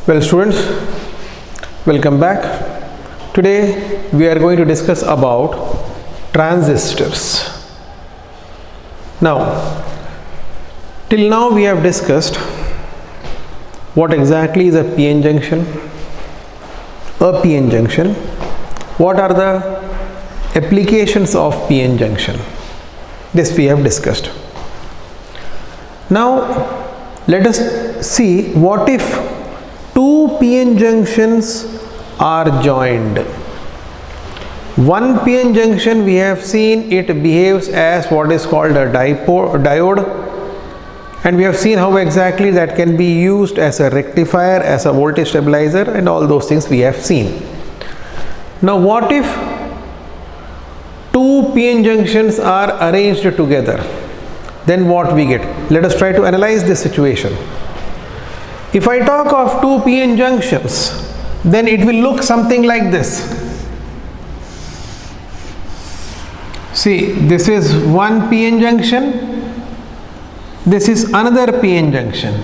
Well, students, welcome back. Today we are going to discuss about transistors. Now, till now we have discussed what exactly is a PN junction, what are the applications of PN junction. This we have discussed. Now let us see what if two PN junctions are joined. One PN junction, we have seen it behaves as what is called a diode, and we have seen how exactly that can be used as a rectifier, as a voltage stabilizer, and all those things we have seen. Now what if two PN junctions are arranged together? Then what we get? Let us try to analyze this situation. If I talk of two PN junctions, then it will look something like this. See, this is one PN junction, this is another PN junction.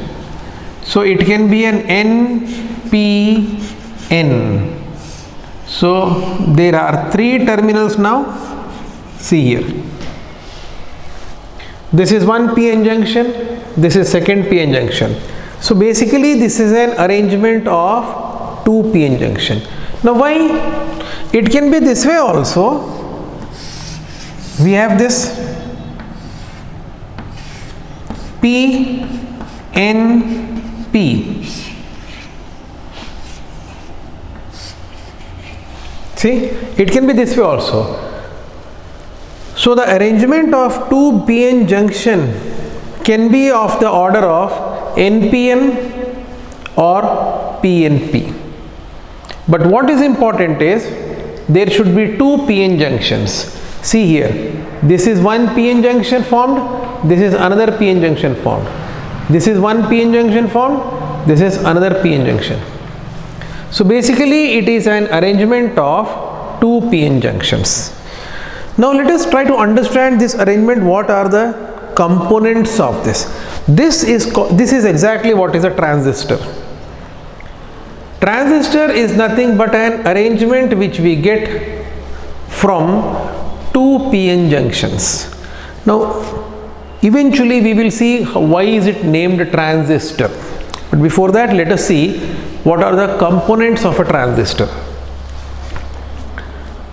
So it can be an NPN. So there are three terminals now. See here. This is one PN junction, this is second PN junction. So basically this is an arrangement of two PN junction. Now why? It can be this way also. We have this PNP. See, it can be this way also. So the arrangement of two PN junction can be of the order of NPN or PNP. But what is important is there should be two PN junctions. See here, this is one PN junction formed, this is another PN junction formed. This is one PN junction formed, this is another PN junction. So basically it is an arrangement of two PN junctions. Now let us try to understand this arrangement. What are the components of this? This is exactly what is a transistor. Transistor is nothing but an arrangement which we get from two PN junctions. Now eventually we will see why is it named transistor. But before that, let us see what are the components of a transistor.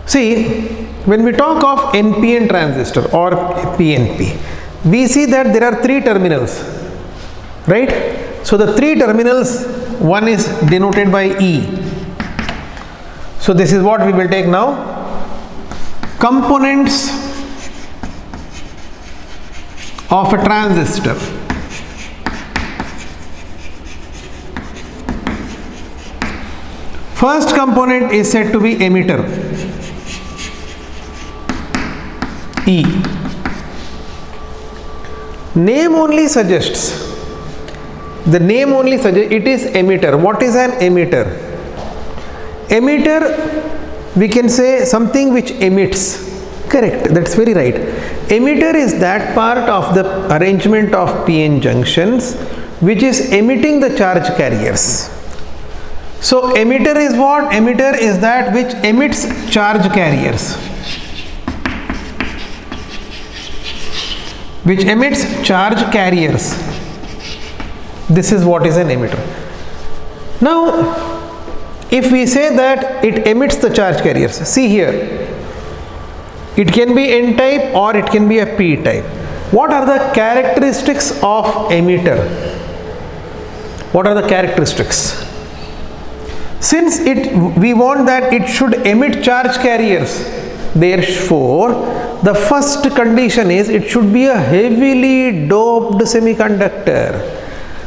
See, when we talk of NPN transistor or PNP, we see that there are three terminals, right? So the three terminals, one is denoted by E. So this is what we will take now. Components of a transistor. First component is said to be emitter, E. Name only suggests, it is emitter. What is an emitter? Emitter, we can say something which emits. Correct, that's very right. Emitter is that part of the arrangement of PN junctions which is emitting the charge carriers. So emitter is what? Emitter is that which emits charge carriers. Which emits charge carriers. This is what is an emitter. Now, if we say that it emits the charge carriers, see here, it can be N type or it can be a P type. What are the characteristics of emitter? What are the characteristics? Since we want that it should emit charge carriers, therefore the first condition is it should be a heavily doped semiconductor.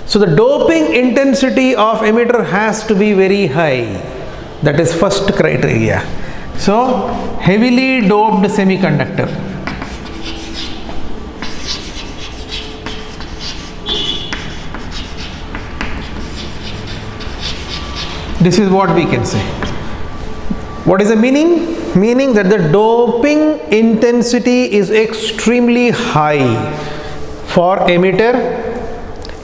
So the doping intensity of emitter has to be very high. That is first criteria. So heavily doped semiconductor. This is what we can say. What is the meaning? Meaning that the doping intensity is extremely high for emitter,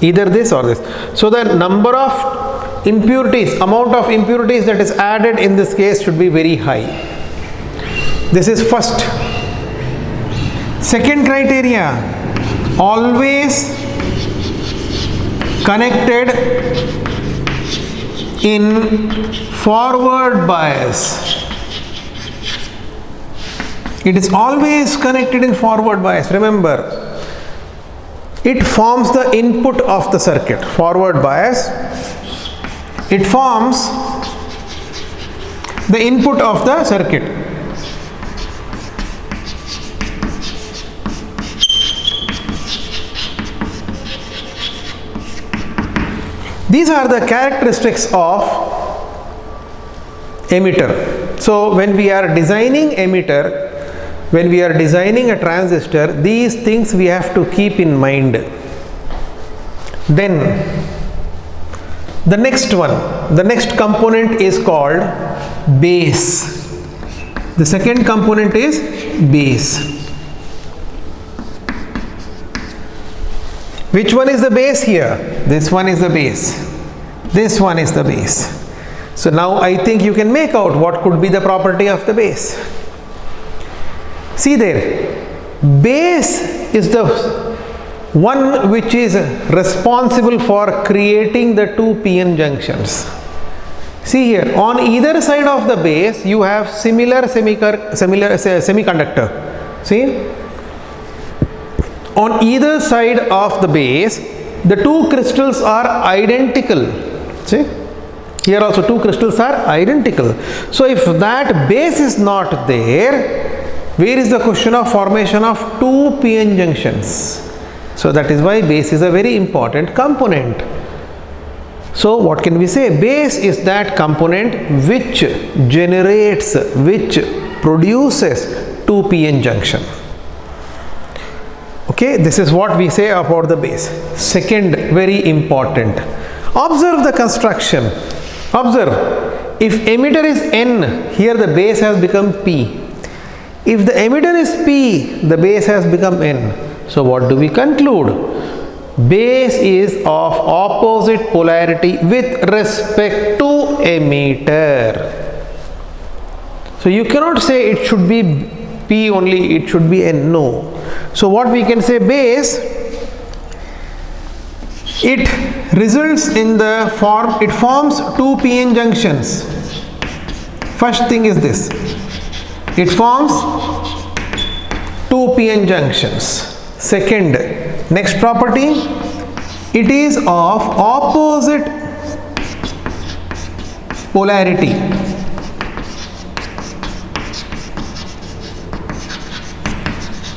either this or this. So the number of impurities, amount of impurities that is added in this case should be very high. This is first. Second criteria, always connected in forward bias. It is always connected in forward bias. Remember, it forms the input of the circuit. Forward bias, it forms the input of the circuit. These are the characteristics of emitter. So when we are designing emitter, when we are designing a transistor, these things we have to keep in mind. Then the next one, the next component is called base. The second component is base. Which one is the base here? This one is the base. This one is the base. So now I think you can make out what could be the property of the base. See there, base is the one which is responsible for creating the two p-n junctions. See here, on either side of the base you have similar semiconductor. See, on either side of the base the two crystals are identical. See, here also two crystals are identical. So if that base is not there, where is the question of formation of two p-n junctions? So that is why base is a very important component. So what can we say? Base is that component which generates, which produces two p-n junction. Okay, this is what we say about the base. Second, very important. Observe the construction. Observe, if emitter is N, here the base has become P. If the emitter is P, the base has become N. So what do we conclude? Base is of opposite polarity with respect to emitter. So you cannot say it should be P only, it should be N. No. So what we can say, base, it results in the form, it forms two p-n junctions. First thing is this, it forms two p-n junctions. Second, next property, it is of opposite polarity.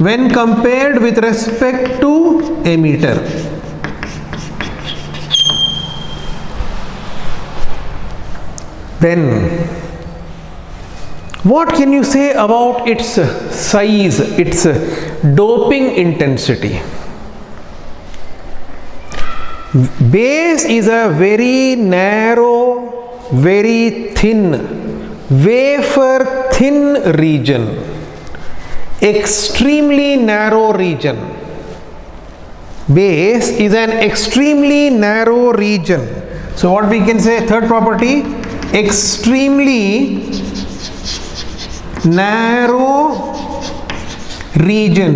When compared with respect to emitter. Then what can you say about its size, its doping intensity? Base is a very narrow, very thin, wafer thin region, extremely narrow region. Base is an extremely narrow region. So what we can say, third property, extremely narrow region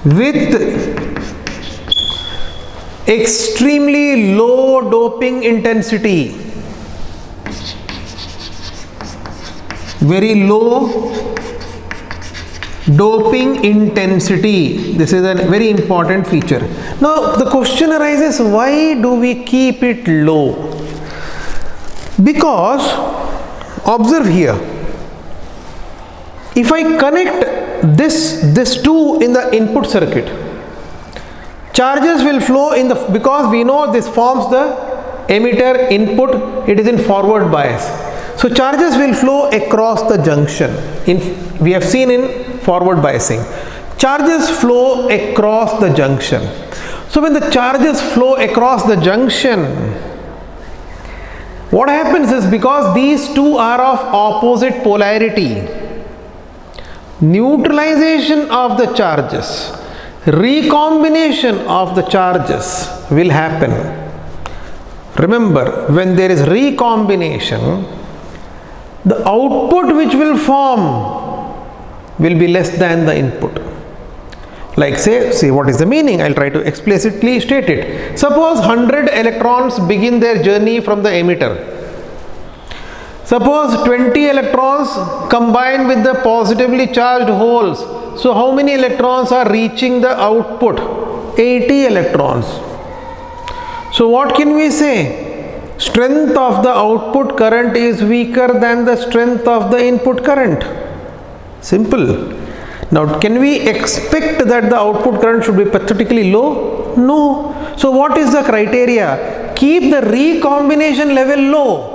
with extremely low doping intensity, very low doping intensity. This is a very important feature. Now the question arises, why do we keep it low? Because observe here, if I connect this two in the input circuit, charges will flow in the, because we know this forms the emitter input, it is in forward bias. So charges will flow across the junction. We have seen in forward biasing, charges flow across the junction. So when the charges flow across the junction, what happens is, because these two are of opposite polarity, neutralization of the charges, recombination of the charges will happen. Remember, when there is recombination, the output which will form will be less than the input. Like say what is the meaning? I'll try to explicitly state it. Suppose 100 electrons begin their journey from the emitter. Suppose 20 electrons combine with the positively charged holes. So how many electrons are reaching the output? 80 electrons. So what can we say? Strength of the output current is weaker than the strength of the input current. Simple. Now can we expect that the output current should be pathetically low? No. So what is the criteria? Keep the recombination level low.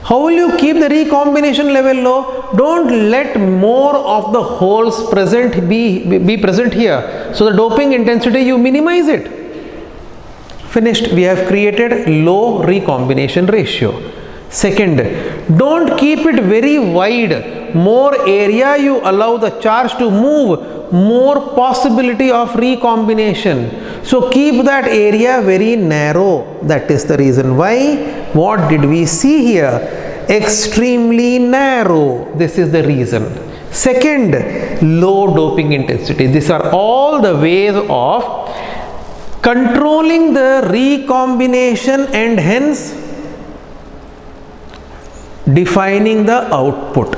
How will you keep the recombination level low? Don't let more of the holes present be present here. So the doping intensity, you minimize it. Finished. We have created low recombination ratio. Second, don't keep it very wide. More area you allow the charge to move, more possibility of recombination. So keep that area very narrow. That is the reason why. What did we see here? Extremely narrow. This is the reason. Second, low doping intensity. These are all the ways of controlling the recombination and hence defining the output.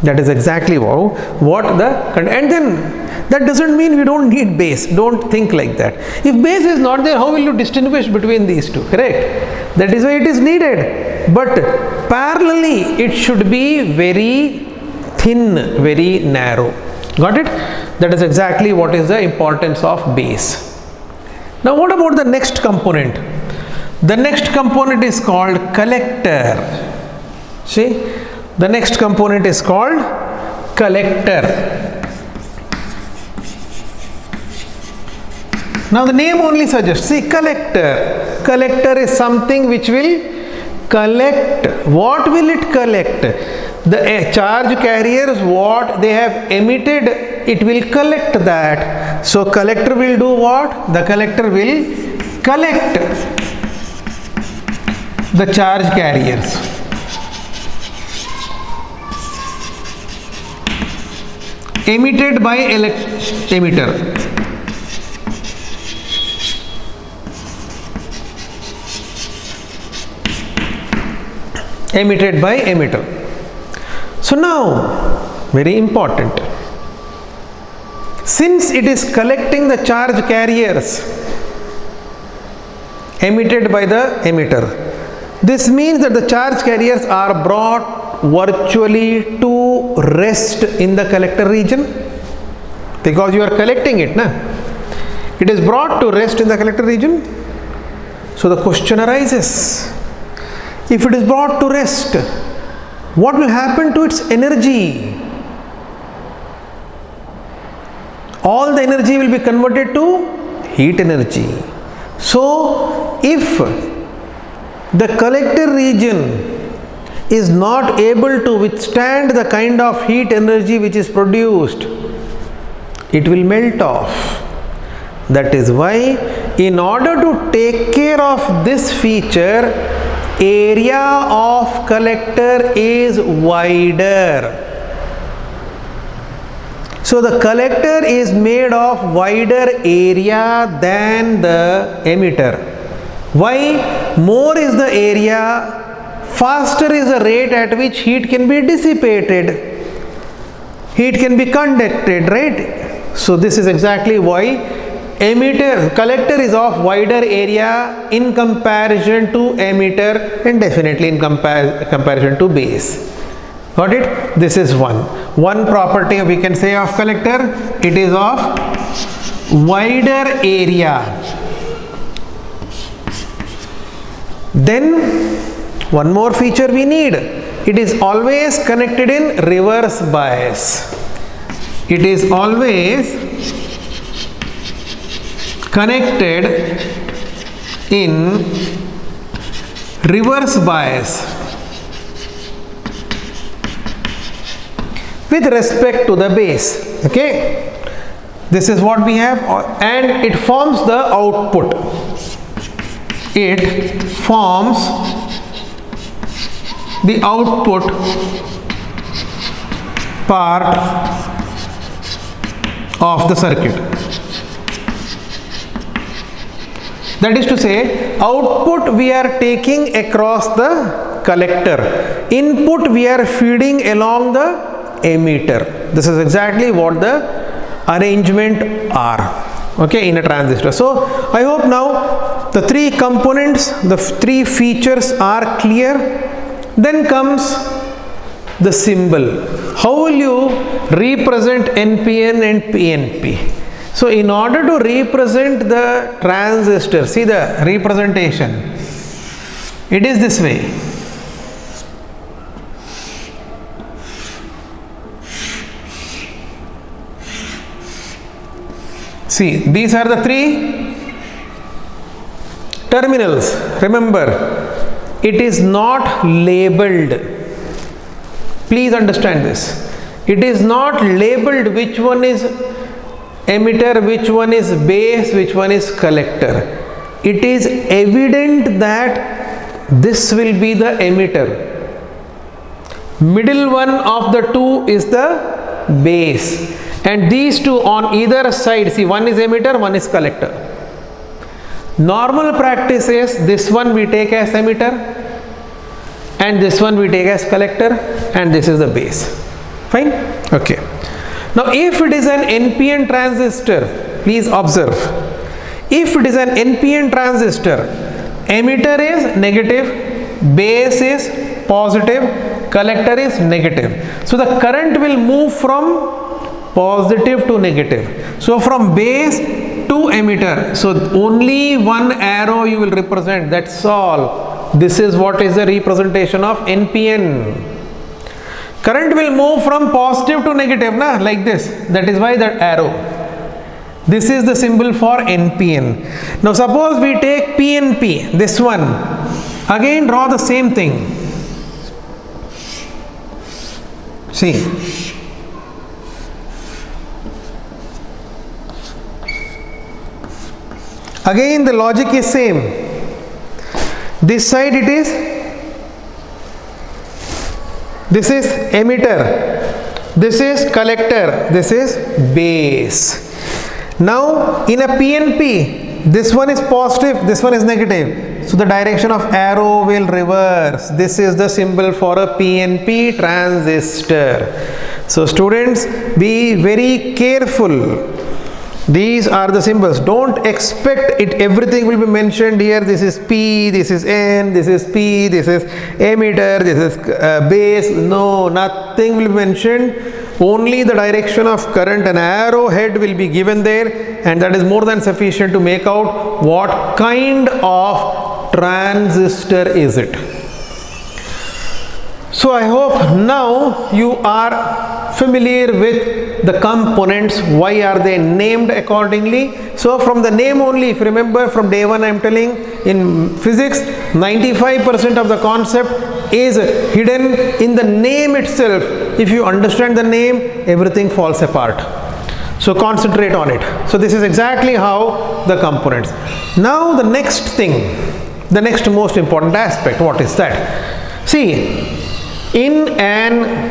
That is exactly what and then that doesn't mean we don't need base. Don't think like that. If base is not there, how will you distinguish between these two? Correct? That is why it is needed. But parallelly, it should be very thin, very narrow. Got it? That is exactly what is the importance of base. Now what about the next component? The next component is called collector. See, the next component is called collector. Now the name only suggests, see, collector. Collector is something which will collect. What will it collect? The charge carriers, what they have emitted, it will collect that. So collector will do what? The collector will collect the charge carriers. Emitted by emitter. Emitted by emitter. So now, very important. Since it is collecting the charge carriers emitted by the emitter, this means that the charge carriers are brought virtually to rest in the collector region, because you are collecting it, na? It is brought to rest in the collector region. So the question arises, if it is brought to rest, what will happen to its energy? All the energy will be converted to heat energy. So if the collector region is not able to withstand the kind of heat energy which is produced, it will melt off. That is why, in order to take care of this feature, area of collector is wider. So the collector is made of wider area than the emitter. Why? More is the area, faster is the rate at which heat can be dissipated. Heat can be conducted, right? So this is exactly why collector is of wider area in comparison to emitter, and definitely in comparison to base. Got it? This is one property we can say of collector. It is of wider area. Then one more feature we need. It is always connected in reverse bias. It is always connected in reverse bias with respect to the base. Okay, this is what we have, and it forms the output. it forms the output part of the circuit. That is to say, output we are taking across the collector, input we are feeding along the emitter. This is exactly what the arrangement are, okay, in a transistor. So I hope now the three components, the three features are clear. Then comes the symbol. How will you represent NPN and PNP? So in order to represent the transistor, see the representation, it is this way. See, these are the three terminals. Remember, it is not labeled. Please understand this. It is not labeled which one is emitter, which one is base, which one is collector. It is evident that this will be the emitter. Middle one of the two is the base. And these two on either side, see, one is emitter, one is collector. Normal practice is this one we take as emitter and this one we take as collector, and this is the base. Fine? Okay. Now if it is an NPN transistor, please observe, if it is an NPN transistor, emitter is negative, base is positive, collector is negative. So the current will move from positive to negative. So from base to emitter, so only one arrow you will represent, that's all. This is what is the representation of NPN. Current will move from positive to negative, like this. That is why that arrow. This is the symbol for NPN. Now suppose we take PNP, this one. Again draw the same thing. See. Again the logic is same. This side it is, this is emitter, this is collector, this is base. Now in a PNP, this one is positive, this one is negative. So the direction of arrow will reverse. This is the symbol for a PNP transistor. So students, be very careful. These are the symbols. Don't expect it, everything will be mentioned here. This is P, this is N, this is P, this is emitter, this is base. No, nothing will be mentioned. Only the direction of current, and arrow head will be given there, and that is more than sufficient to make out what kind of transistor is it. So I hope now you are familiar with the components. Why are they named accordingly? So from the name only, if you remember from day one I am telling, in physics 95% of the concept is hidden in the name itself. If you understand the name, everything falls apart. So concentrate on it. So this is exactly how the components. Now the next thing, the next most important aspect, what is that? See, in an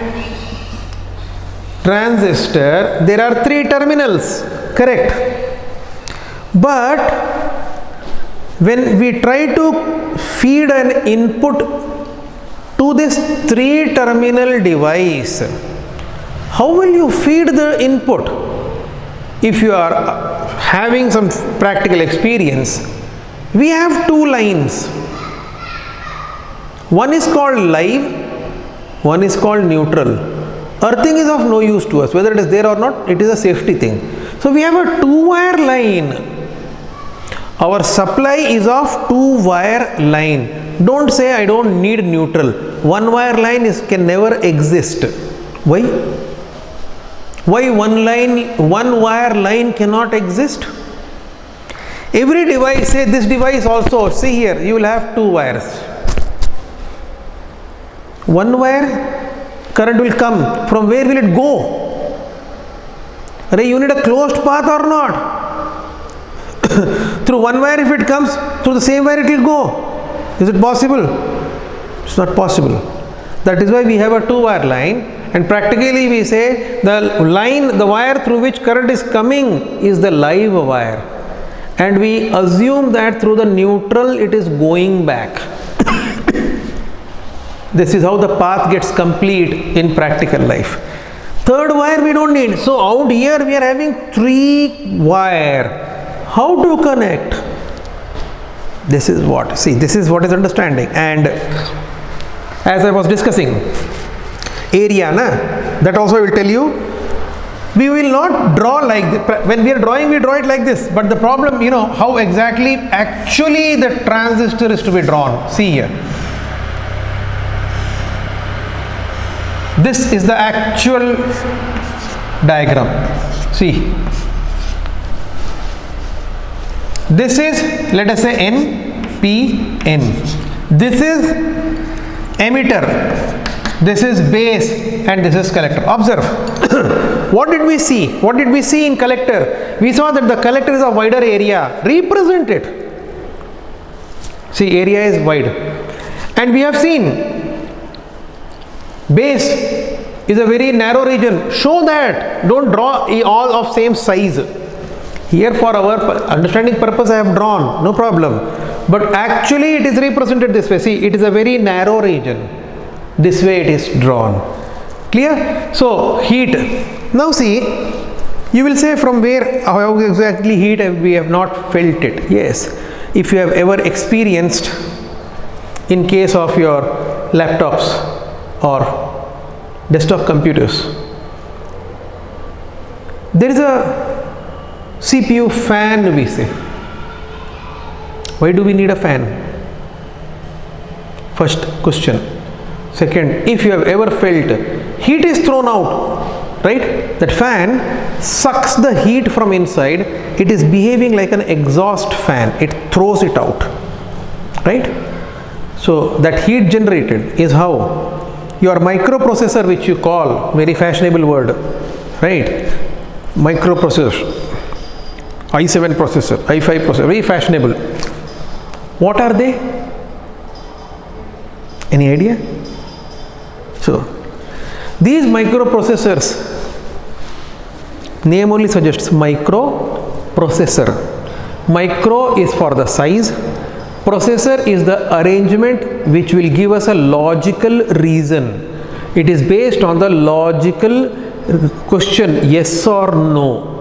transistor there are three terminals, correct? But when we try to feed an input to this three terminal device, how will you feed the input? If you are having some practical experience, we have two lines. One is called live, one is called neutral. Earthing is of no use to us, whether it is there or not, it is a safety thing. So we have a two-wire line. Our supply is of two-wire line. Don't say I don't need neutral. One wire line can never exist. Why? Why one wire line cannot exist? Every device, say this device also, see here, you will have two wires. One wire, current will come. From where will it go? You need a closed path or not? Through one wire if it comes, through the same wire it will go. Is it possible? It's not possible. That is why we have a two-wire line, and practically we say the wire through which current is coming is the live wire, and we assume that through the neutral it is going back. This is how the path gets complete in practical life. Third wire we don't need. So out here we are having 3 wire. How to connect? This is what is understanding. And as I was discussing, area, that also I will tell you, we will not draw like this. When we are drawing, we draw it like this. But the problem, how exactly actually the transistor is to be drawn. See here. This is the actual diagram. See. This is, let us say, N, P, N. This is emitter, this is base, and this is collector. Observe. What did we see? What did we see in collector? We saw that the collector is a wider area. Represent it. See, area is wide. And we have seen base is a very narrow region. Show that. Don't draw all of same size. Here for our understanding purpose I have drawn, no problem. But actually it is represented this way. See, it is a very narrow region. This way it is drawn. Clear? So, heat. Now see, you will say from where, how exactly heat we have not felt it. Yes, if you have ever experienced in case of your laptops or desktop computers, there is a CPU fan, we say. Why do we need a fan? First question. Second, if you have ever felt heat is thrown out, right? That fan sucks the heat from inside. It is behaving like an exhaust fan. It throws it out, right? So that heat generated is how your microprocessor, which you call, very fashionable word, right? Microprocessor, i7 processor, i5 processor, very fashionable. What are they? Any idea? So, these microprocessors, name only suggests microprocessor. Micro is for the size, processor is the arrangement which will give us a logical reason. It is based on the logical question, yes or no.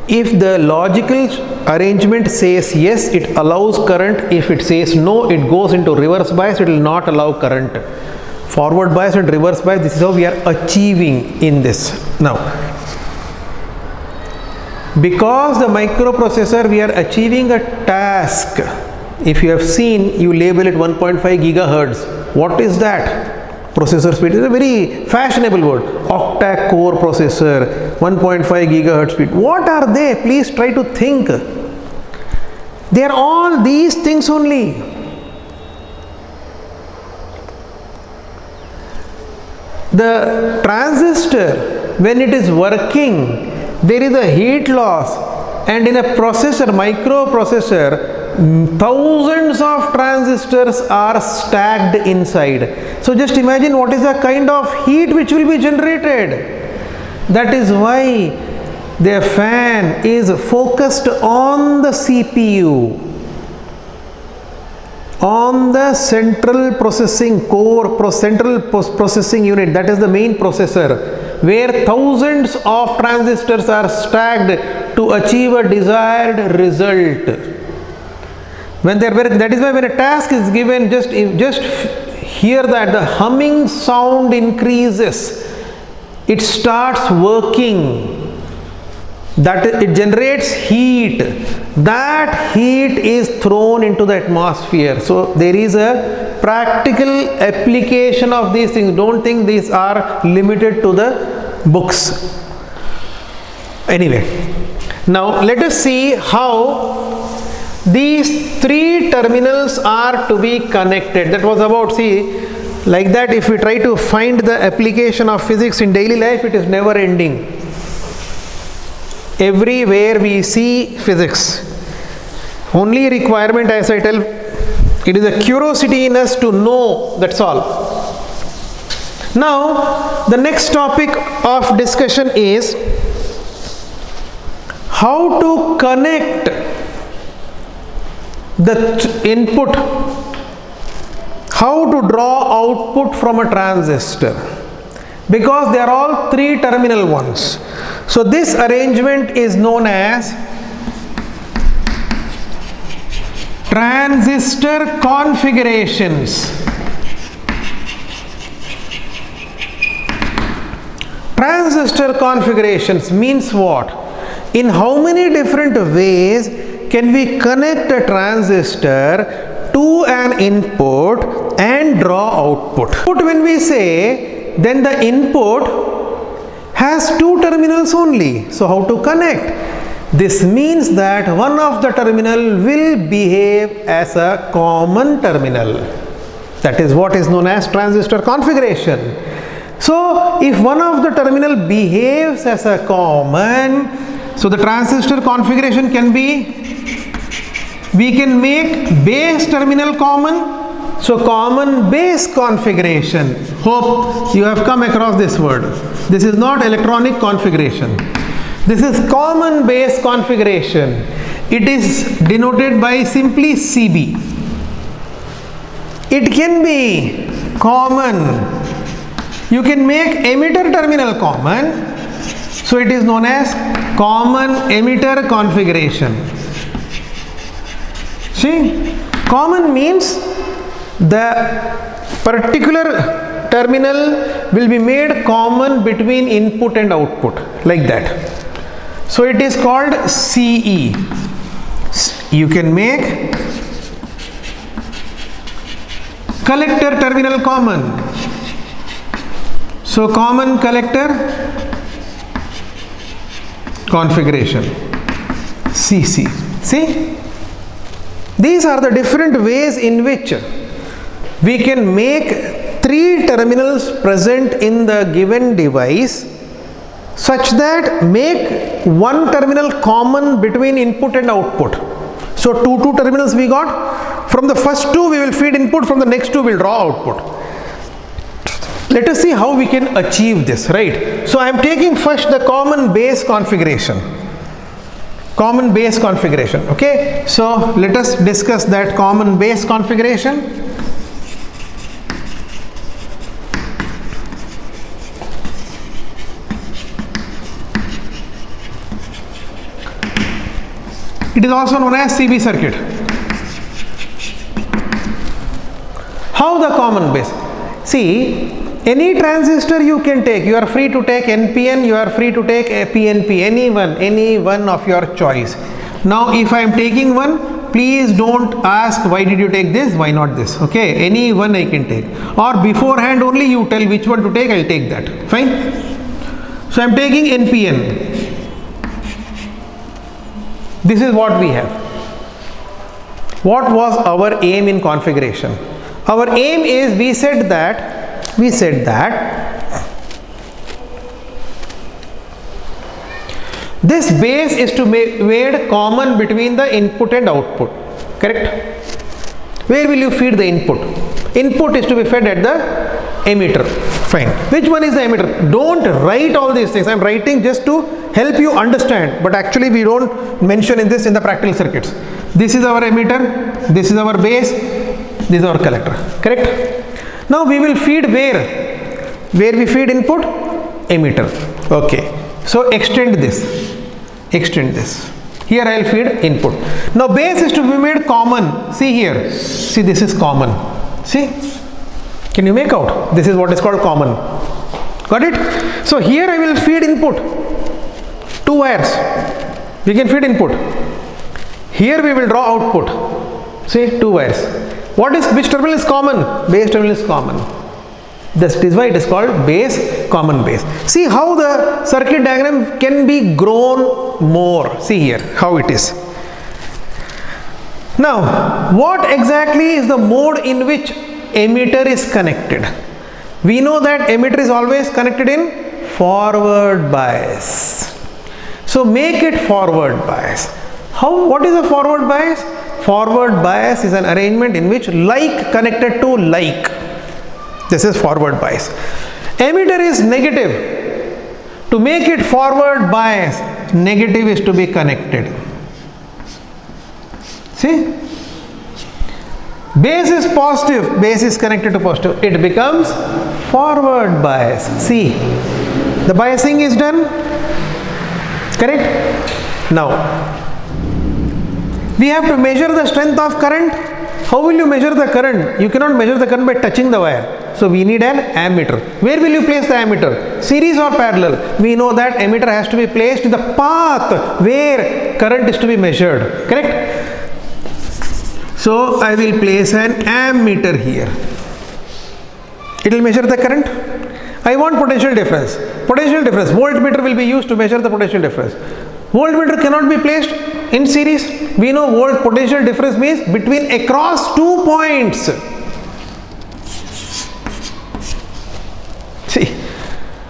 If the logical arrangement says yes, it allows current. If it says no, it goes into reverse bias. It will not allow current. Forward bias and reverse bias, this is how we are achieving in this. Now, because the microprocessor, we are achieving a task. If you have seen, you label it 1.5 gigahertz. What is that? Processor speed is a very fashionable word. Octa-core processor, 1.5 gigahertz speed. What are they? Please try to think. They are all these things only. The transistor, when it is working, there is a heat loss, and in a processor, microprocessor, thousands of transistors are stacked inside. So just imagine what is the kind of heat which will be generated. That is why the fan is focused on the CPU, on the central processing core, central processing unit, that is the main processor, where thousands of transistors are stacked to achieve a desired result. That is why when a task is given, just hear that the humming sound increases. It starts working. That it generates heat. That heat is thrown into the atmosphere. So there is a practical application of these things. Don't think these are limited to the books. Anyway, now let us see how these 3 terminals are to be connected. That was about, see, like that if we try to find the application of physics in daily life, it is never ending. Everywhere we see physics. Only requirement, as I tell, it is a curiosity in us to know, that's all. Now, the next topic of discussion is how to connect the input, how to draw output from a transistor, because they are all 3 terminal ones. So this arrangement is known as transistor configurations. Transistor configurations means what? In how many different ways can we connect a transistor to an input and draw output? When we say, then the input has 2 terminals only. So how to connect? This means that one of the terminal will behave as a common terminal. That is what is known as transistor configuration. So if one of the terminal behaves as a common, so the transistor configuration can be, we can make base terminal common. So common base configuration. Hope you have come across this word. This is not electronic configuration. This is common base configuration. It is denoted by simply CB. It can be common. You can make emitter terminal common. So it is known as common emitter configuration. See, common means the particular terminal will be made common between input and output, like that. So it is called CE. You can make collector terminal common. So common collector configuration, CC. See, these are the different ways in which we can make 3 terminals present in the given device, such that make one terminal common between input and output. So two terminals we got. From the first 2 we will feed input, from the next 2 we will draw output. Let us see how we can achieve this, right? So I am taking first the common base configuration. Common base configuration, okay? So let us discuss that common base configuration. It is also known as CB circuit. How the common base? See, any transistor you can take. You are free to take NPN, you are free to take PNP, any one of your choice. Now if I am taking one, please don't ask why did you take this, why not this, okay? Any one I can take. Or beforehand only you tell which one to take, I'll take that, fine? So I am taking NPN. This is what we have. What was our aim in configuration? Our aim is, we said that this base is to be made common between the input and output, correct? Where will you feed the input? Input is to be fed at the emitter, fine. Which one is the emitter? Don't write all these things. I am writing just to help you understand, but actually we don't mention in this in the practical circuits. This is our emitter, this is our base, this is our collector, correct? Now we will feed where we feed input? Emitter, okay. So extend this. Here I will feed input. Now base is to be made common. See here, see this is common. See, can you make out? This is what is called common. Got it? So here I will feed input. 2 wires. We can feed input. Here we will draw output. See, 2 wires. Which terminal is common? Base terminal is common. This is why it is called base, common base. See how the circuit diagram can be grown more. See here how it is. Now, what exactly is the mode in which emitter is connected? We know that emitter is always connected in forward bias. So make it forward bias. What is a forward bias? Forward bias is an arrangement in which like connected to like. This is forward bias. Emitter is negative. To make it forward bias, negative is to be connected. See? Base is positive, base is connected to positive. It becomes forward bias. See, the biasing is done. Correct? Now, we have to measure the strength of current. How will you measure the current? You cannot measure the current by touching the wire. So we need an ammeter. Where will you place the ammeter? Series or parallel? We know that ammeter has to be placed in the path where current is to be measured. Correct? So I will place an ammeter here. It will measure the current. I want potential difference. Potential difference. Voltmeter will be used to measure the potential difference. Voltmeter cannot be placed in series. We know volt potential difference means between across 2 points. See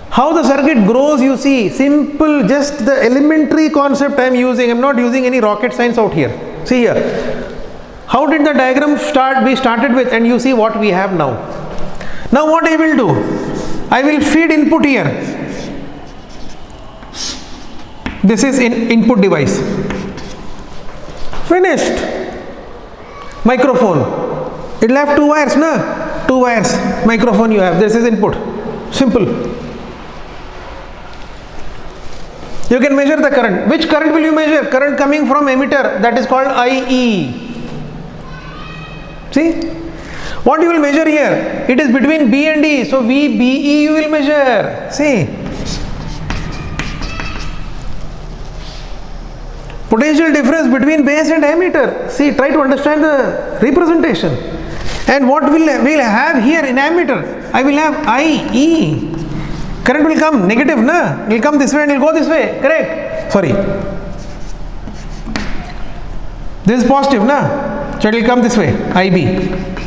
how the circuit grows, you see. Simple, just the elementary concept I am using. I am not using any rocket science out here. See here. How did the diagram start? We started with, and you see what we have now. Now what I will do? I will feed input here. This is input device. Finished. Microphone. It will have 2 wires, na? 2 wires. Microphone you have. This is input. Simple. You can measure the current. Which current will you measure? Current coming from emitter. That is called IE. See? What you will measure here? It is between B and D. So VBE you will measure. See? Potential difference between base and ammeter. See, try to understand the representation. And what will have here in ammeter? I will have IE. Current will come negative, na? It will come this way and it will go this way. Correct? Sorry. This is positive, na? So it will come this way, IB.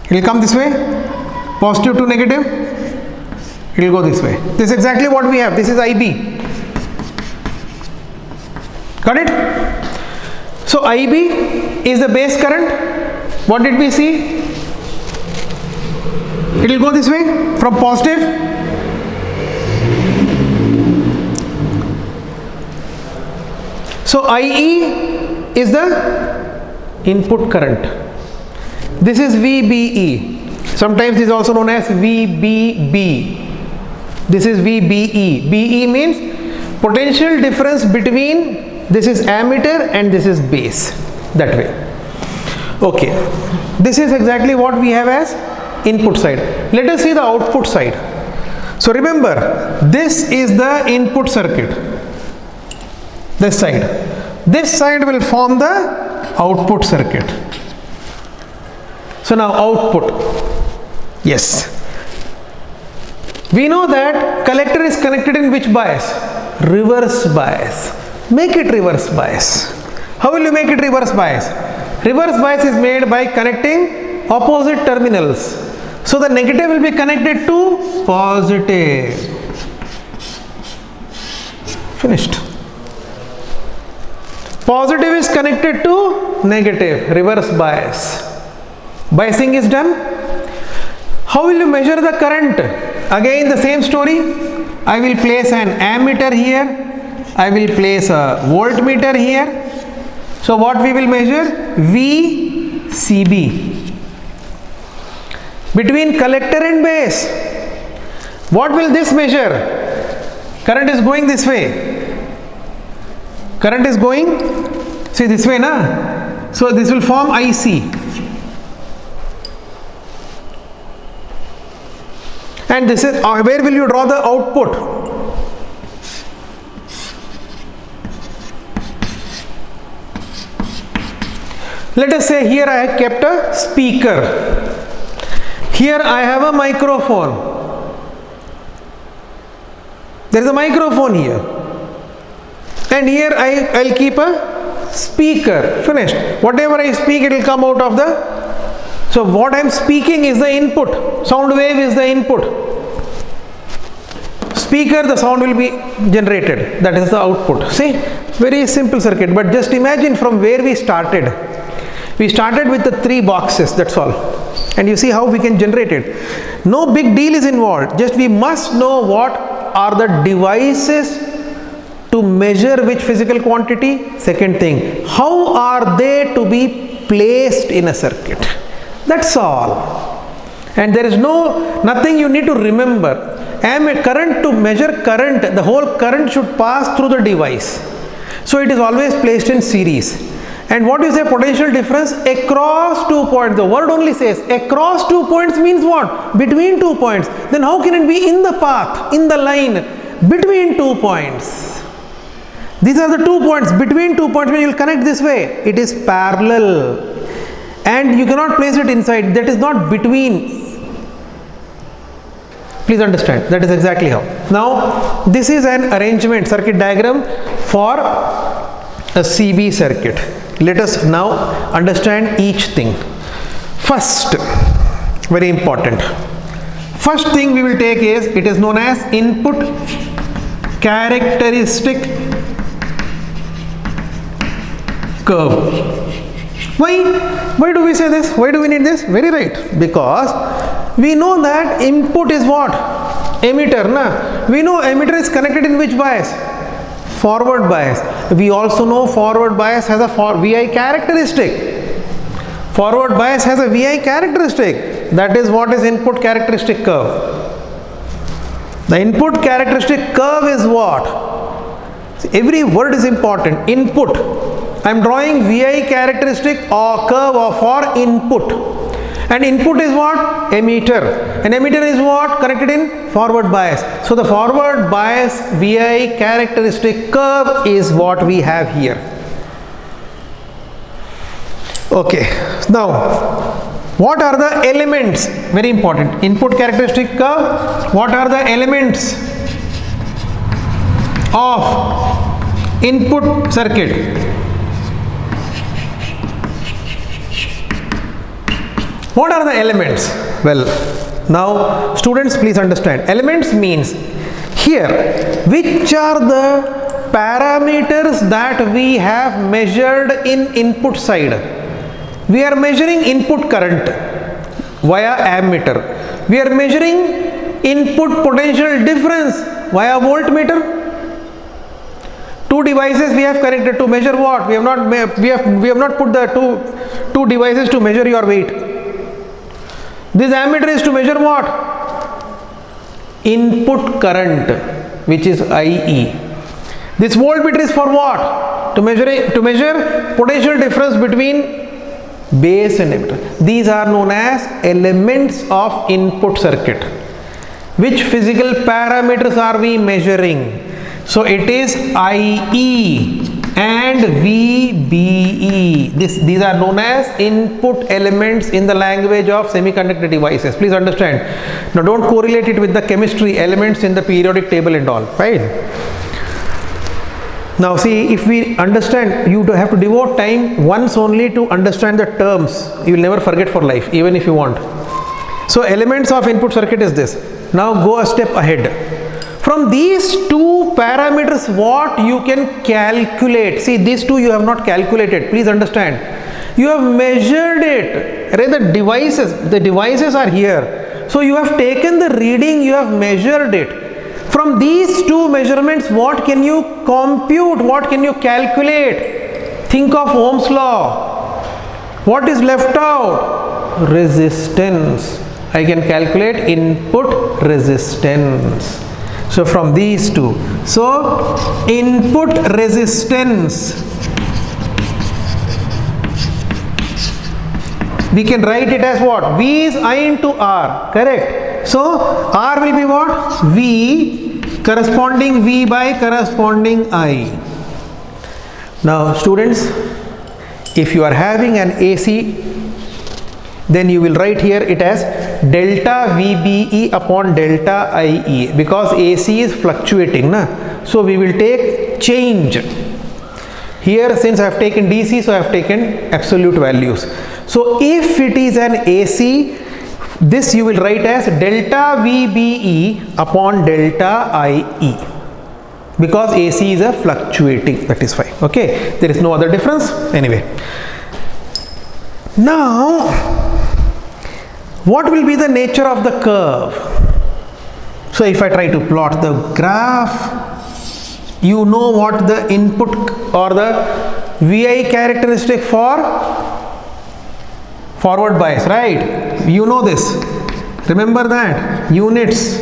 It will come this way, positive to negative, it will go this way. This is exactly what we have. This is IB. Got it? So IB is the base current. What did we see? It will go this way from positive. So IE is the input current. This is VBE. Sometimes this is also known as VBB. This is VBE. BE means potential difference between this is ammeter and this is base. That way. Okay. This is exactly what we have as input side. Let us see the output side. So remember, this is the input circuit. This side. This side will form the output circuit. So now output. Yes. We know that collector is connected in which bias? Reverse bias. Make it reverse bias. How will you make it reverse bias? Reverse bias is made by connecting opposite terminals. So the negative will be connected to positive. Finished. Positive is connected to negative. Reverse bias. Biasing is done. How will you measure the current? Again the same story. I will place an ammeter here. I will place a voltmeter here. So what we will measure? VCB. Between collector and base. What will this measure? Current is going this way. Current is going, see this way, na? So this will form IC. And this is, where will you draw the output? Let us say here I have kept a speaker. Here I have a microphone. There is a microphone here. And here I'll keep a speaker. Finished. Whatever I speak, it will come out of the So what I am speaking is the input, sound wave is the input, speaker, the sound will be generated, that is the output. See, very simple circuit. But just imagine from where we started. We started with the 3 boxes, that's all, and you see how we can generate it. No big deal is involved, just we must know what are the devices to measure which physical quantity. Second thing, how are they to be placed in a circuit. That's all. And there is nothing you need to remember. Current, to measure current, the whole current should pass through the device. So it is always placed in series. And what is a potential difference? Across 2 points. The word only says across 2 points means what? Between 2 points. Then how can it be in the path, in the line, between 2 points? These are the 2 points. Between 2 points, when you will connect this way, it is parallel. And you cannot place it inside. That is not between. Please understand, that is exactly how. Now, this is an arrangement, circuit diagram for a CB circuit. Let us now understand each thing. First, very important. First thing we will take is, it is known as input characteristic curve. Why do we say this? Why do we need this? Very right. Because we know that input is what? Emitter, na? We know emitter is connected in which bias? Forward bias. We also know forward bias has a VI characteristic. Forward bias has a VI characteristic. That is what is input characteristic curve. The input characteristic curve is what? See, every word is important. Input. I am drawing VI characteristic or curve for input. And input is what? Emitter. And emitter is what? Connected in forward bias. So the forward bias VI characteristic curve is what we have here. Okay. Now, what are the elements? Very important. Input characteristic curve. What are the elements of input circuit? What are the elements? Well, now students, please understand. Elements means here, which are the parameters that we have measured in input side. We are measuring input current via ammeter. We are measuring input potential difference via voltmeter. 2 devices we have connected to measure what? We have not put the two devices to measure your weight. This ammeter is to measure what? Input current, which is IE. This voltmeter is for what? To measure potential difference between base and emitter. These are known as elements of input circuit. Which physical parameters are we measuring? So it is IE and VBE. These are known as input elements in the language of semiconductor devices. Please understand. Now don't correlate it with the chemistry elements in the periodic table and all, right? Now see, if we understand, you have to devote time once only to understand the terms. You will never forget for life, even if you want. So elements of input circuit is this. Now go a step ahead. From these 2 parameters, what you can calculate? See, these 2 you have not calculated. Please understand. You have measured it. The devices are here. So you have taken the reading, you have measured it. From these 2 measurements, what can you compute? What can you calculate? Think of Ohm's law. What is left out? Resistance. I can calculate input resistance. So from these 2. So input resistance, we can write it as what? V is I into R, correct? So R will be what? V corresponding V by corresponding I. Now students, if you are having an AC, then you will write here it as delta VBE upon delta IE, because AC is fluctuating, na? So we will take change. Here, since I have taken DC, so I have taken absolute values. So if it is an AC, this you will write as delta VBE upon delta IE, because AC is a fluctuating, that is fine. Okay, there is no other difference anyway. Now, what will be the nature of the curve? So if I try to plot the graph, you know what the input or the VI characteristic for forward bias, right? You know this. Remember that, units.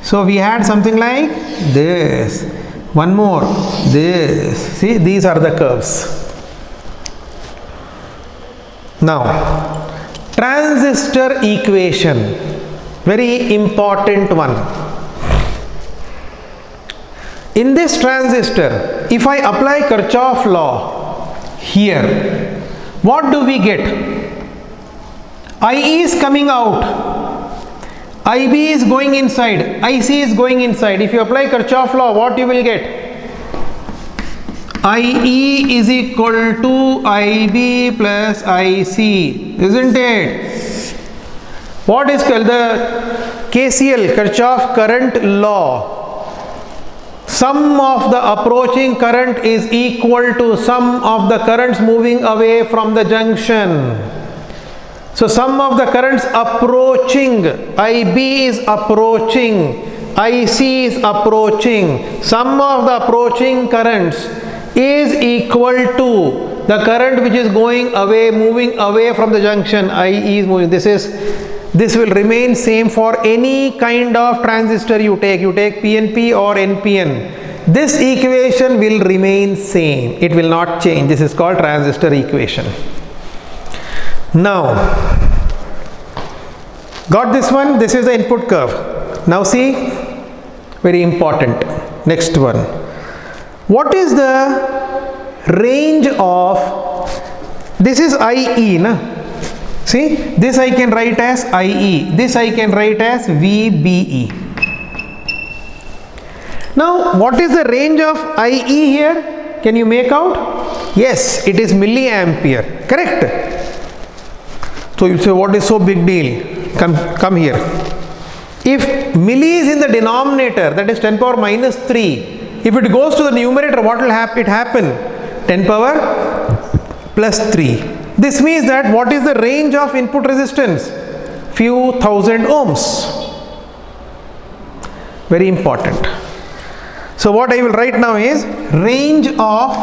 So we had something like this. One more, this. See, these are the curves. Now, transistor equation, very important one. In this transistor, if I apply Kirchhoff law here, what do we get? IE is coming out, IB is going inside, IC is going inside. If you apply Kirchhoff law, what you will get? IE is equal to IB plus IC, isn't it? What is called the KCL, Kirchhoff current law? Sum of the approaching current is equal to sum of the currents moving away from the junction. So sum of the currents approaching, IB is approaching, IC is approaching, sum of the approaching currents is equal to the current which is going away, moving away from the junction, IE is moving. This will remain same for any kind of transistor you take PNP or NPN. This equation will remain same, it will not change. This is called transistor equation. Now, got this one? This is the input curve. Now see, very important, next one. What is the range of, this is IE, na? See, this I can write as IE, this I can write as VBE. Now, what is the range of IE here? Can you make out? Yes, it is milliampere, correct? So you say, what is so big deal? Come here. If milli is in the denominator, that is 10 power minus 3. If it goes to the numerator, what will happen? 10 power plus 3. This means that what is the range of input resistance? Few thousand ohms. Very important. So what I will write now is range of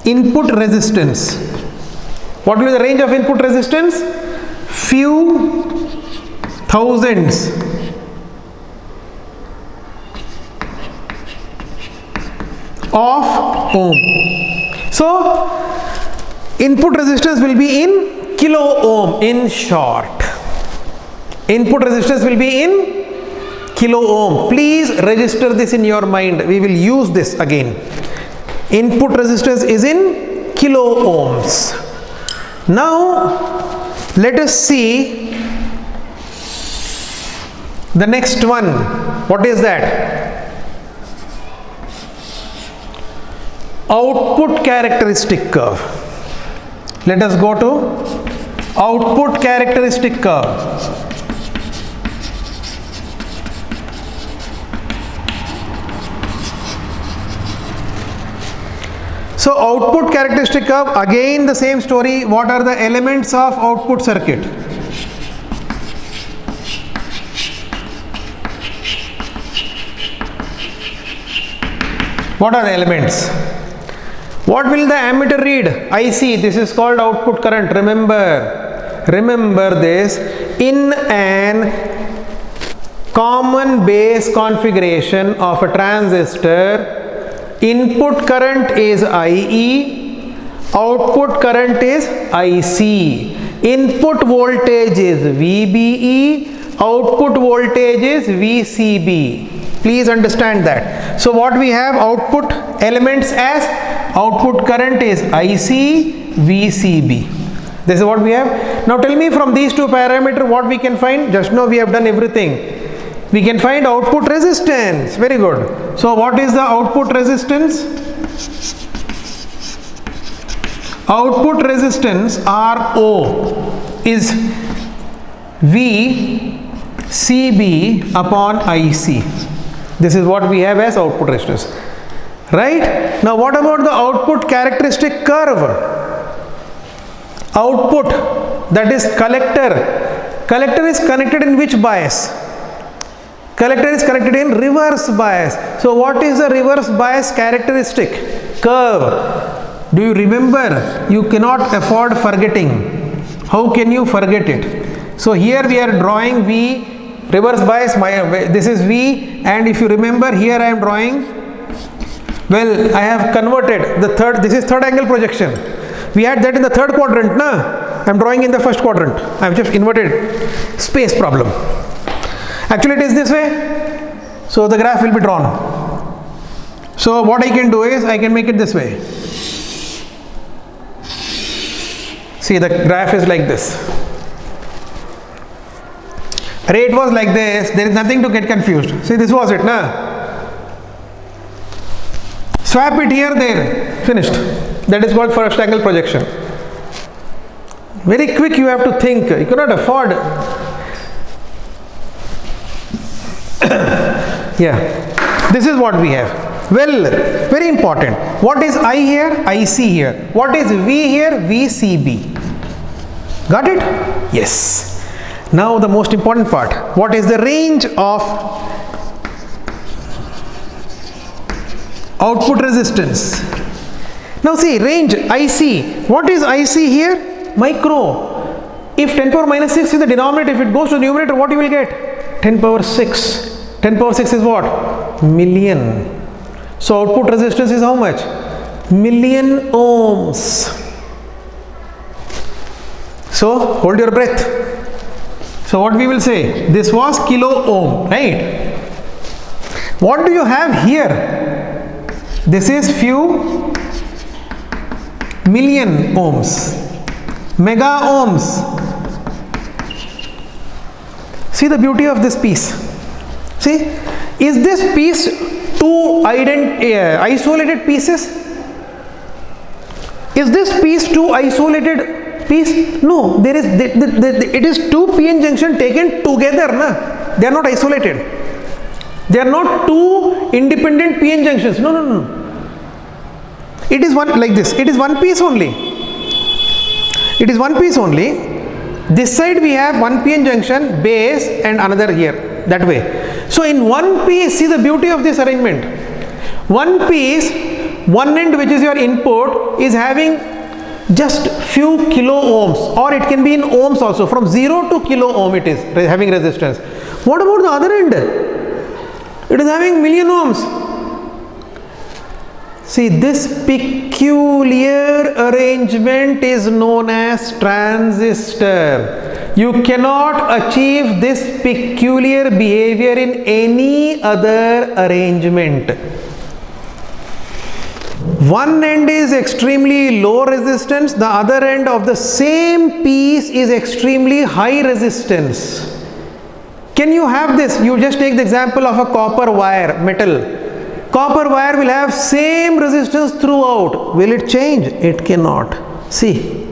input resistance. What will be the range of input resistance? Few thousands of ohm. So input resistance will be in kilo ohm, in short. Input resistance will be in kilo ohm. Please register this in your mind. We will use this again. Input resistance is in kilo ohms. Now let us see the next one. What is that? Output characteristic curve. Let us go to output characteristic curve. So output characteristic curve, again the same story. What are the elements of output circuit? What are the elements? What will the ammeter read? IC. This is called output current. Remember this. In an common base configuration of a transistor, input current is IE, output current is IC. Input voltage is VBE, output voltage is VCB. Please understand that. So what we have, output elements as output current is IC, VCB. This is what we have. Now tell me, from these two parameters what we can find? Just now we have done everything. We can find output resistance. Very good. So what is the output resistance? output resistance RO is VCB upon IC. This is what we have as output resistance, right? Now what about the output characteristic curve? Output, that is collector is connected in which bias? Collector is connected in reverse bias. So what is the reverse bias characteristic curve? Do you remember? You cannot afford forgetting. How can you forget it? So here we are drawing V, reverse bias, this is V, and if you remember here I am drawing, well, I have converted the third, this is third angle projection. We had that in the third quadrant, na? I am drawing in the first quadrant. I have just inverted space problem. Actually it is this way. So the graph will be drawn. So what I can do is I can make it this way. See, the graph is like this. Rate was like this. There is nothing to get confused. See, this was it, na? Swap it here, there. Finished. That is called first angle projection. Very quick you have to think. You cannot afford. Yeah. This is what we have. Well, very important. What is I here? IC here. What is V here? VCB. Got it? Yes. Now the most important part. What is the range of output resistance? Now see, range IC. What is IC here? Micro. If 10 power minus 6 is the denominator, if it goes to the numerator, what you will get? 10 power 6. 10 power 6 is what? Million. So output resistance is how much? Million ohms. So hold your breath. So what we will say? This was kilo ohm, right? What do you have here? This is few million ohms. Mega ohms. See the beauty of this piece. See, is this piece two isolated pieces? Is this piece two isolated piece? No, there is it is two PN junction taken together, na? They are not isolated. They are not two independent PN junctions. No, no, no. It is one like this. It is one piece only. It is one piece only. This side we have one PN junction, base, and another here, that way. So in one piece, see the beauty of this arrangement. One piece, one end which is your input is having just few kilo ohms, or it can be in ohms also. From 0 to kilo ohm it is having resistance. What about the other end? It is having million ohms. See, this peculiar arrangement is known as transistor. You cannot achieve this peculiar behavior in any other arrangement. One end is extremely low resistance, the other end of the same piece is extremely high resistance. Can you have this? You just take the example of a copper wire, metal. Copper wire will have same resistance throughout. Will it change? It cannot. See.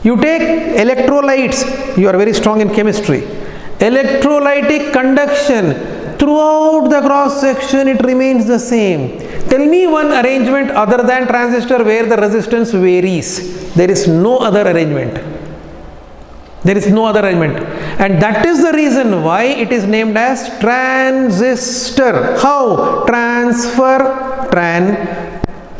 You take electrolytes, you are very strong in chemistry. Electrolytic conduction, throughout the cross section it remains the same. Tell me one arrangement other than transistor where the resistance varies. There is no other arrangement. There is no other arrangement. And that is the reason why it is named as transistor. How? Transfer,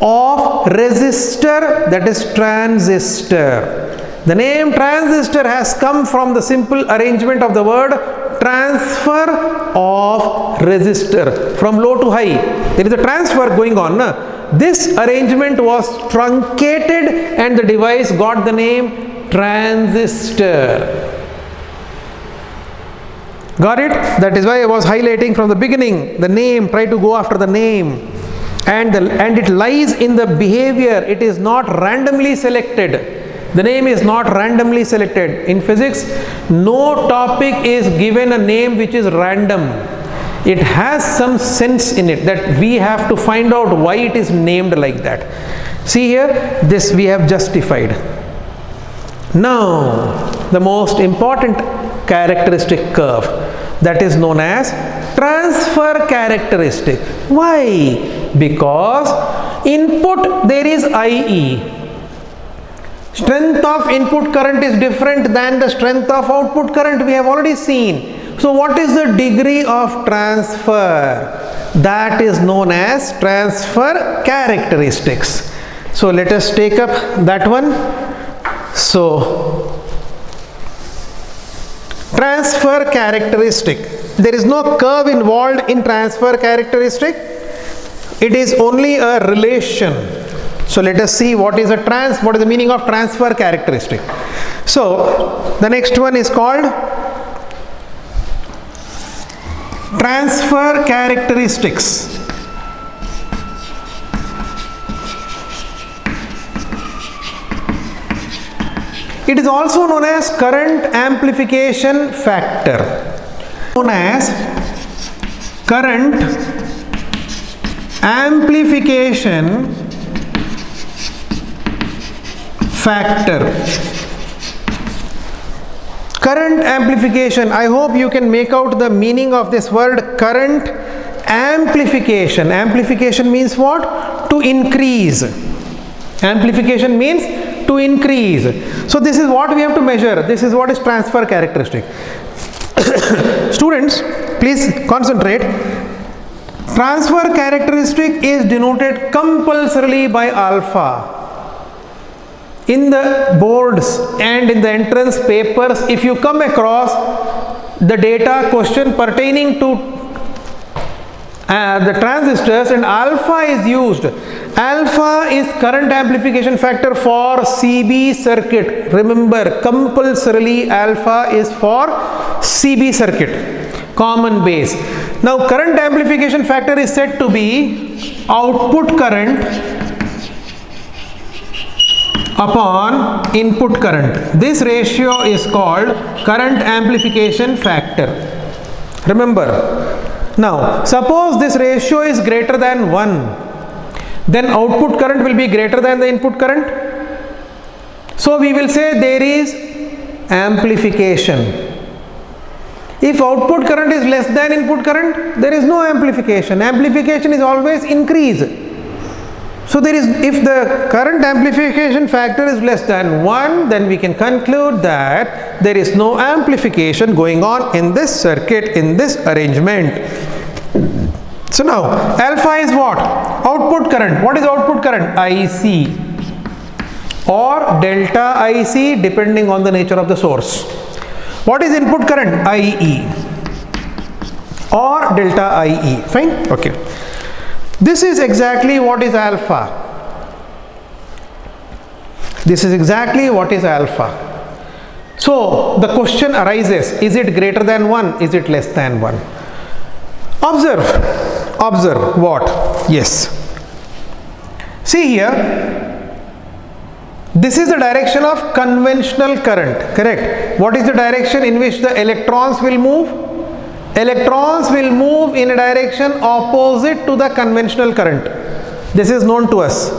of resistor, that is transistor. The name transistor has come from the simple arrangement of the word transfer of resistor from low to high. There is a transfer going on. Na? This arrangement was truncated and the device got the name transistor. Got it? That is why I was highlighting from the beginning the name, try to go after the name. And it lies in the behavior. It is not randomly selected. The name is not randomly selected. In physics, no topic is given a name which is random. It has some sense in it that we have to find out why it is named like that. See here, this we have justified. Now, the most important characteristic curve, that is known as transfer characteristic. Why? Because input there is IE. Strength of input current is different than the strength of output current, we have already seen. So what is the degree of transfer? That is known as transfer characteristics. So let us take up that one. So transfer characteristic, there is no curve involved in transfer characteristic, it is only a relation. So let us see what is the meaning of transfer characteristic. So the next one is called transfer characteristics. It is also known as current amplification factor. Known as current amplification factor. Current amplification, I hope you can make out the meaning of this word current amplification. Amplification means what? To increase. Amplification means to increase. So this is what we have to measure. This is what is transfer characteristic. Students, please concentrate. Transfer characteristic is denoted compulsorily by alpha. In the boards and in the entrance papers, if you come across the data question pertaining to the transistors and alpha is used, alpha is current amplification factor for CB circuit. Remember, compulsorily alpha is for CB circuit, common base. Now current amplification factor is said to be output current upon input current. This ratio is called current amplification factor. Remember, now suppose this ratio is greater than 1, then output current will be greater than the input current. So we will say there is amplification. If output current is less than input current, there is no amplification. Amplification is always increase. So there is, if the current amplification factor is less than 1, then we can conclude that there is no amplification going on in this circuit, in this arrangement. So now alpha is what? Output current. What is output current? IC or delta IC, depending on the nature of the source. What is input current? IE or delta IE. Fine? Okay. This is exactly what is alpha. This is exactly what is alpha. So the question arises, is it greater than 1? Is it less than 1? Observe what? Yes. See here, this is the direction of conventional current, correct? What is the direction in which the electrons will move? Electrons will move in a direction opposite to the conventional current. This is known to us.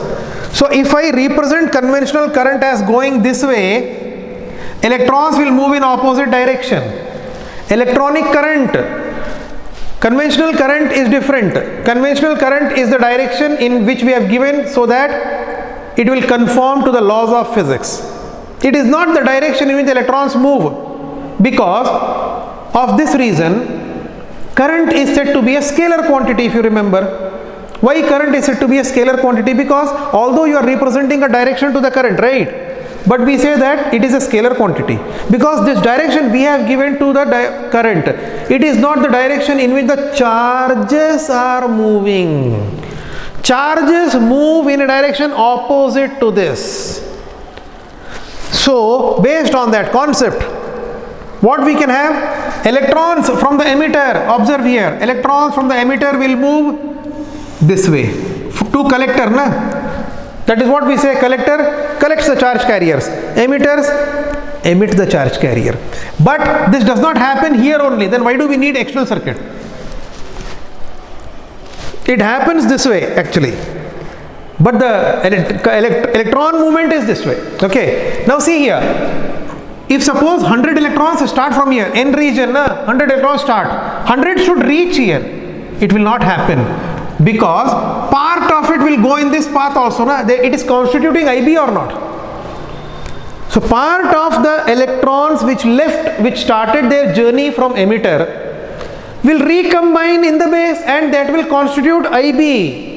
So if I represent conventional current as going this way, electrons will move in opposite direction. Electronic current, conventional current is different. Conventional current is the direction in which we have given so that it will conform to the laws of physics. It is not the direction in which electrons move, because of this reason current is said to be a scalar quantity. If you remember, why current is said to be a scalar quantity? Because although you are representing a direction to the current, right, but we say that it is a scalar quantity because this direction we have given to the current, it is not the direction in which the charges are moving. Charges move in a direction opposite to this. So based on that concept, what we can have? Electrons from the emitter, observe here, electrons from the emitter will move this way to collector, na? That is what we say, collector collects the charge carriers, emitters emit the charge carrier. But this does not happen here only, then why do we need external circuit? It happens this way actually. but the electron movement is this way. Okay, now see here, if suppose 100 electrons start from here, n region, 100 electrons start, 100 should reach here, it will not happen, because part of it will go in this path also, it is constituting IB or not. So part of the electrons which left, which started their journey from emitter, will recombine in the base, and that will constitute IB.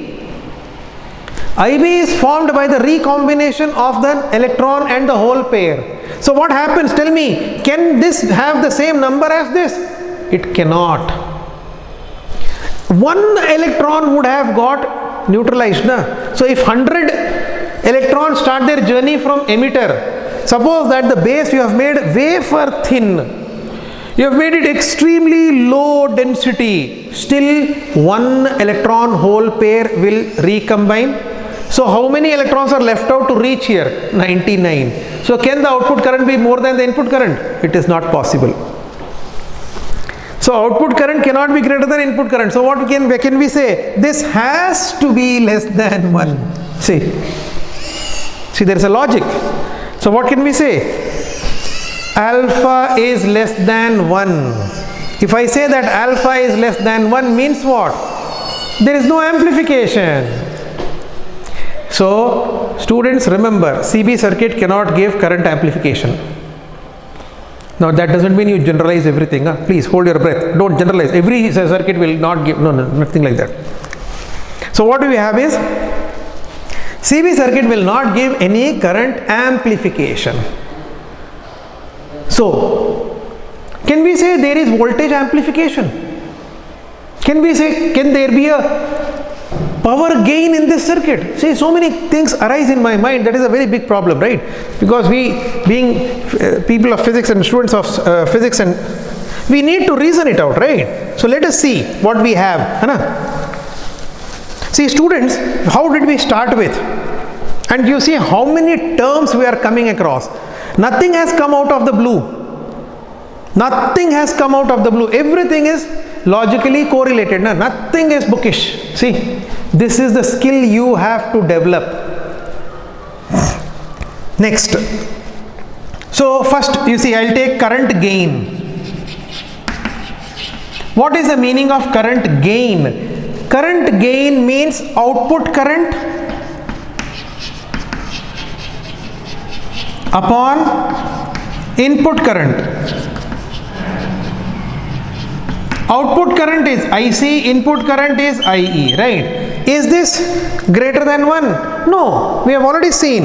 IB is formed by the recombination of the electron and the hole pair. So what happens? Tell me, can this have the same number as this? It cannot. One electron would have got neutralized. So if 100 electrons start their journey from emitter, suppose that the base you have made wafer thin, you have made it extremely low density, still one electron hole pair will recombine. So how many electrons are left out to reach here? 99. So can the output current be more than the input current? It is not possible. So output current cannot be greater than input current. So what can we say? This has to be less than 1. See there is a logic. So what can we say? Alpha is less than 1. If I say that alpha is less than 1 means what? There is no amplification. So students, remember, CB circuit cannot give current amplification. Now that doesn't mean you generalize everything. Please hold your breath. Don't generalize. Every circuit will not give, no, nothing like that. So what we have is, CB circuit will not give any current amplification. So, can we say there is voltage amplification? Can we say, can there be a power gain in this circuit? See, so many things arise in my mind. That is a very big problem, right? Because we, being people of physics and students of physics, and we need to reason it out, right? So let us see what we have. See students, how did we start with? And you see how many terms we are coming across. Nothing has come out of the blue. Nothing has come out of the blue. Everything is logically correlated. Nothing is bookish. See, this is the skill you have to develop. Next. So first, you see, I'll take current gain. What is the meaning of current gain? Current gain means output current upon input current. Output current is IC, input current is IE, right? Is this greater than 1? No, we have already seen.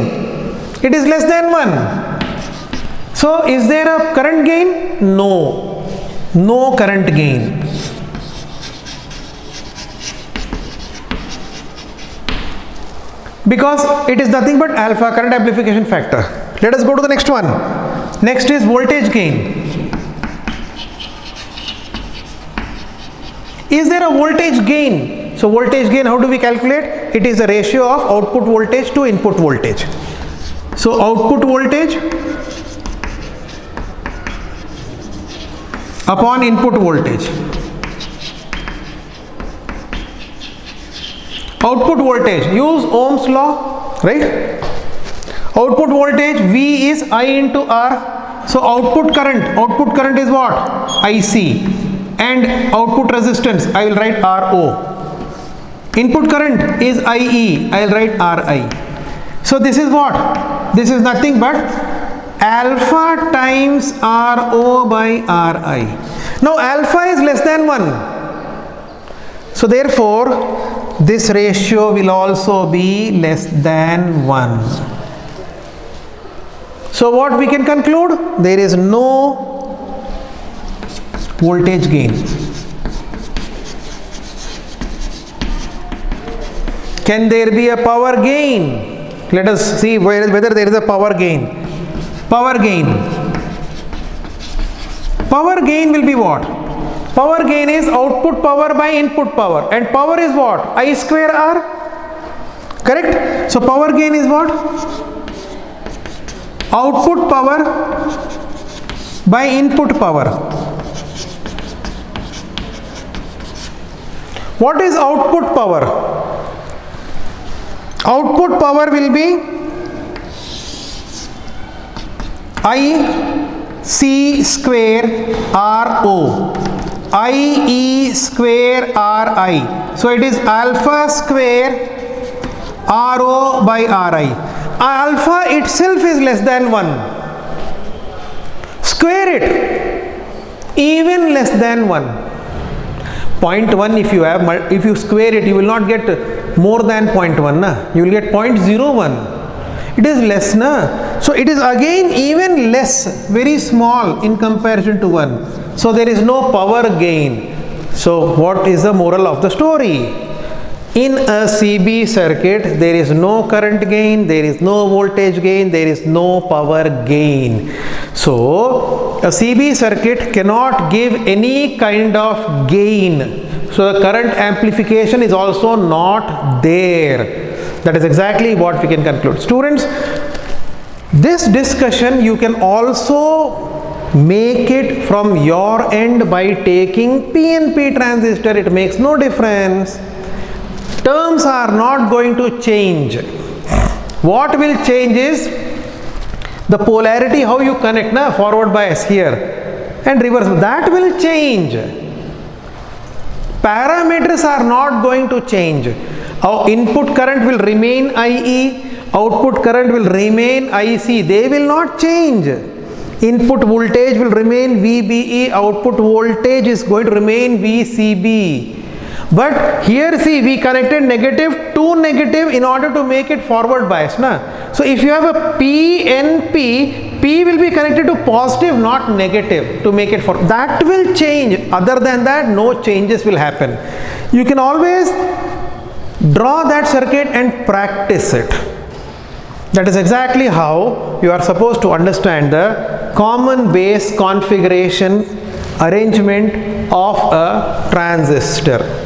It is less than 1. So, is there a current gain? No. No current gain. Because it is nothing but alpha, current amplification factor. Let us go to the next one. Next is voltage gain. Is there a voltage gain? So voltage gain, how do we calculate? It is the ratio of output voltage to input voltage. So output voltage upon input voltage. Output voltage, use Ohm's law, right? Output voltage V is I into R. So output current is what? IC. And output resistance, I will write RO. Input current is IE, I will write RI. So this is what? This is nothing but alpha times RO by RI. Now alpha is less than 1. So therefore, this ratio will also be less than 1. So what we can conclude? There is no voltage gain. Can there be a power gain? Let us see whether there is a power gain. Power gain. Power gain will be what? Power gain is output power by input power, and power is what? I square R. Correct? So power gain is what? Output power by input power. What is output power? Output power will be IC square RO, IE square RI. So it is alpha square RO by RI. Alpha itself is less than 1. Square it, even less than 1. 0.1 if you square it, you will not get more than 0.1 na? You will get 0.01. It is less na? So it is again even less, very small in comparison to 1. So there is no power gain. So what is the moral of the story? In a CB circuit, there is no current gain, there is no voltage gain, there is no power gain. So a CB circuit cannot give any kind of gain. So the current amplification is also not there. That is exactly what we can conclude. Students, this discussion you can also make it from your end by taking PNP transistor. It makes no difference. Terms are not going to change. What will change is the polarity, how you connect na, forward bias here and reverse, that will change. Parameters are not going to change. Our input current will remain IE, output current will remain IC, they will not change. Input voltage will remain VBE, output voltage is going to remain VCB. But here see, we connected negative to negative in order to make it forward bias na. So if you have a PNP, P will be connected to positive, not negative, to make it forward. That will change. Other than that, no changes will happen. You can always draw that circuit and practice it. That is exactly how you are supposed to understand the common base configuration arrangement of a transistor.